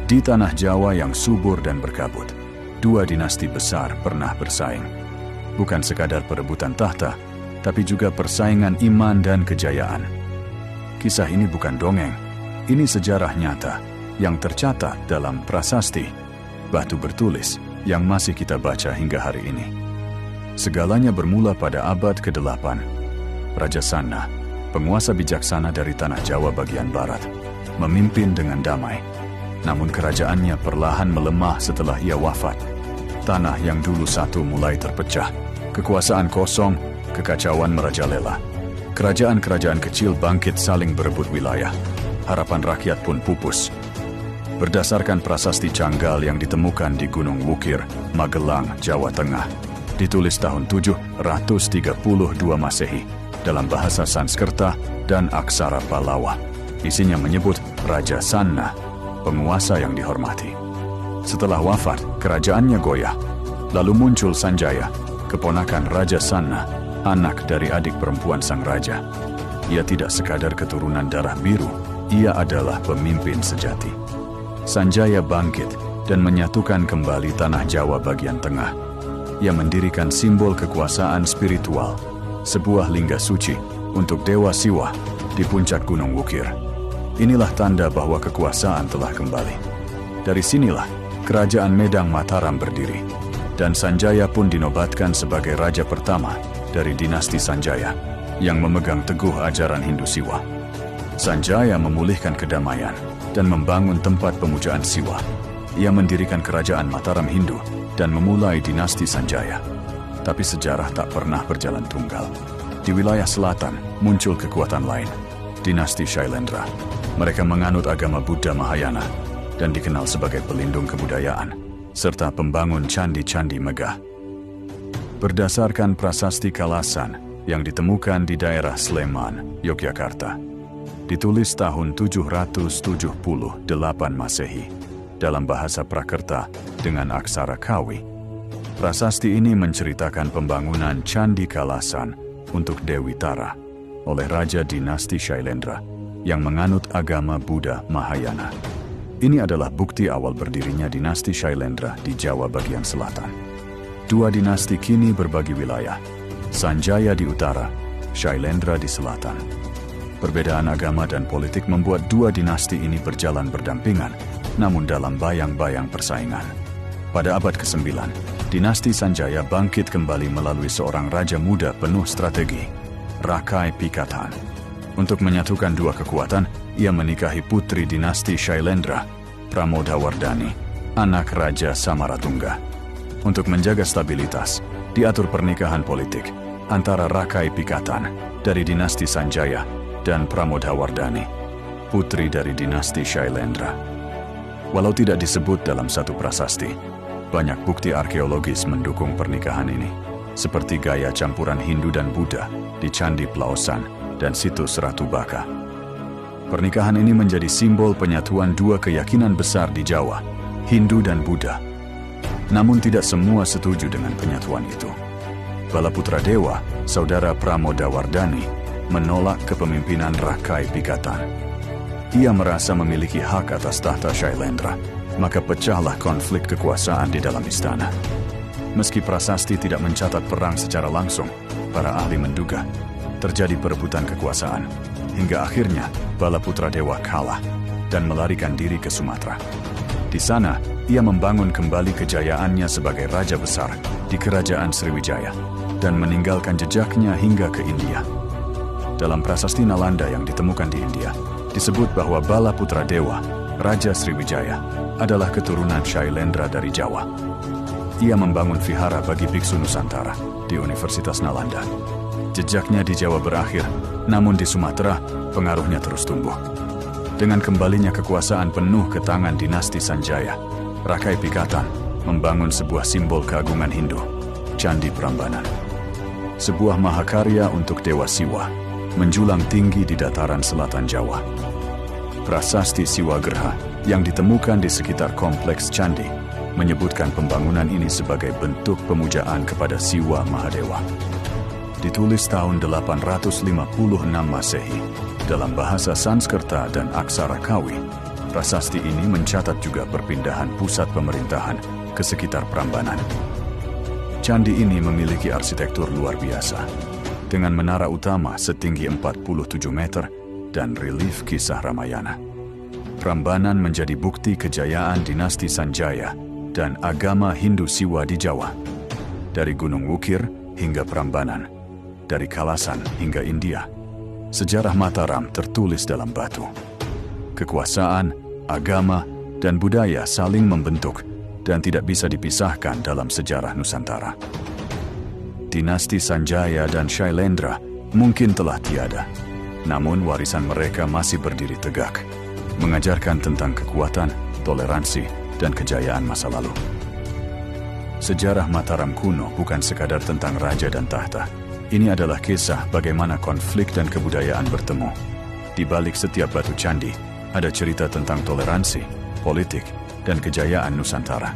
Di tanah Jawa yang subur dan berkabut, dua dinasti besar pernah bersaing. Bukan sekadar perebutan tahta, tapi juga persaingan iman dan kejayaan. Kisah ini bukan dongeng, ini sejarah nyata yang tercatat dalam prasasti, batu bertulis yang masih kita baca hingga hari ini. Segalanya bermula pada abad ke-8. Raja Sanna, penguasa bijaksana dari tanah Jawa bagian barat, memimpin dengan damai. Namun kerajaannya perlahan melemah setelah ia wafat. Tanah yang dulu satu mulai terpecah, kekuasaan kosong, kekacauan merajalela. Kerajaan-kerajaan kecil bangkit saling berebut wilayah. Harapan rakyat pun pupus. Berdasarkan prasasti Canggal yang ditemukan di Gunung Wukir, Magelang, Jawa Tengah, ditulis tahun 732 Masehi dalam bahasa Sanskerta dan aksara Pallawa. Isinya menyebut Raja Sanna, penguasa yang dihormati. Setelah wafat, kerajaannya goyah. Lalu muncul Sanjaya, keponakan Raja Sanna, anak dari adik perempuan sang raja. Ia tidak sekadar keturunan darah biru, ia adalah pemimpin sejati. Sanjaya bangkit dan menyatukan kembali tanah Jawa bagian tengah. Ia mendirikan simbol kekuasaan spiritual, sebuah lingga suci untuk Dewa Siwa di puncak Gunung Wukir. Inilah tanda bahwa kekuasaan telah kembali. Dari sinilah kerajaan Medang Mataram berdiri, dan Sanjaya pun dinobatkan sebagai raja pertama dari dinasti Sanjaya yang memegang teguh ajaran Hindu Siwa. Sanjaya memulihkan kedamaian dan membangun tempat pemujaan Siwa. Ia mendirikan kerajaan Mataram Hindu dan memulai dinasti Sanjaya. Tapi sejarah tak pernah berjalan tunggal. Di wilayah selatan muncul kekuatan lain, dinasti Shailendra. Mereka menganut agama Buddha Mahayana dan dikenal sebagai pelindung kebudayaan, serta pembangun candi-candi megah. Berdasarkan prasasti Kalasan yang ditemukan di daerah Sleman, Yogyakarta, ditulis tahun 778 Masehi dalam bahasa Prakerta dengan aksara Kawi. Prasasti ini menceritakan pembangunan Candi Kalasan untuk Dewi Tara oleh Raja Dinasti Shailendra yang menganut agama Buddha Mahayana. Ini adalah bukti awal berdirinya dinasti Shailendra di Jawa bagian selatan. Dua dinasti kini berbagi wilayah, Sanjaya di utara, Shailendra di selatan. Perbedaan agama dan politik membuat dua dinasti ini berjalan berdampingan, namun dalam bayang-bayang persaingan. Pada abad ke-9, dinasti Sanjaya bangkit kembali melalui seorang raja muda penuh strategi, Rakai Pikatan. Untuk menyatukan dua kekuatan, ia menikahi putri dinasti Shailendra, Pramodawardhani, anak Raja Samaratungga. Untuk menjaga stabilitas, diatur pernikahan politik antara Rakai Pikatan dari dinasti Sanjaya dan Pramodawardhani, putri dari dinasti Shailendra. Walau tidak disebut dalam satu prasasti, banyak bukti arkeologis mendukung pernikahan ini, seperti gaya campuran Hindu dan Buddha di Candi Plaosan dan situs Ratu Baka. Pernikahan ini menjadi simbol penyatuan dua keyakinan besar di Jawa, Hindu dan Buddha. Namun tidak semua setuju dengan penyatuan itu. Balaputra Dewa, saudara Pramodawardhani, menolak kepemimpinan Rakai Pikatan. Ia merasa memiliki hak atas tahta Shailendra, maka pecahlah konflik kekuasaan di dalam istana. Meski prasasti tidak mencatat perang secara langsung, para ahli menduga terjadi perebutan kekuasaan, hingga akhirnya Balaputra Dewa kalah dan melarikan diri ke Sumatera. Di sana, ia membangun kembali kejayaannya sebagai raja besar di Kerajaan Sriwijaya dan meninggalkan jejaknya hingga ke India. Dalam prasasti Nalanda yang ditemukan di India, disebut bahwa Balaputra Dewa, Raja Sriwijaya, adalah keturunan Shailendra dari Jawa. Ia membangun vihara bagi biksu Nusantara di Universitas Nalanda. Jejaknya di Jawa berakhir, namun di Sumatera pengaruhnya terus tumbuh. Dengan kembalinya kekuasaan penuh ke tangan dinasti Sanjaya, Rakai Pikatan membangun sebuah simbol keagungan Hindu, Candi Prambanan. Sebuah mahakarya untuk Dewa Siwa, menjulang tinggi di dataran selatan Jawa. Prasasti Siwagerha yang ditemukan di sekitar kompleks candi menyebutkan pembangunan ini sebagai bentuk pemujaan kepada Siwa Mahadewa. Ditulis tahun 856 Masehi dalam bahasa Sanskerta dan aksara Kawi, Prasasti ini mencatat juga perpindahan pusat pemerintahan ke sekitar Prambanan. Candi ini memiliki arsitektur luar biasa, dengan menara utama setinggi 47 meter dan relief kisah Ramayana. Prambanan menjadi bukti kejayaan dinasti Sanjaya dan agama Hindu Siwa di Jawa. Dari Gunung Wukir hingga Prambanan, dari Kalasan hingga India, sejarah Mataram tertulis dalam batu. Kekuasaan, agama, dan budaya saling membentuk dan tidak bisa dipisahkan dalam sejarah Nusantara. Dinasti Sanjaya dan Shailendra mungkin telah tiada, namun warisan mereka masih berdiri tegak, mengajarkan tentang kekuatan, toleransi, dan kejayaan masa lalu. Sejarah Mataram kuno bukan sekadar tentang raja dan tahta. Ini adalah kisah bagaimana konflik dan kebudayaan bertemu. Di balik setiap batu candi, ada cerita tentang toleransi, politik, dan kejayaan Nusantara.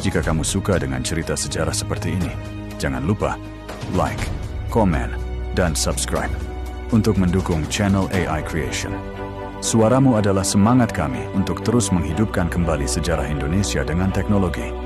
Jika kamu suka dengan cerita sejarah seperti ini, jangan lupa like, komen, dan subscribe untuk mendukung channel AI Creation. Suaramu adalah semangat kami untuk terus menghidupkan kembali sejarah Indonesia dengan teknologi.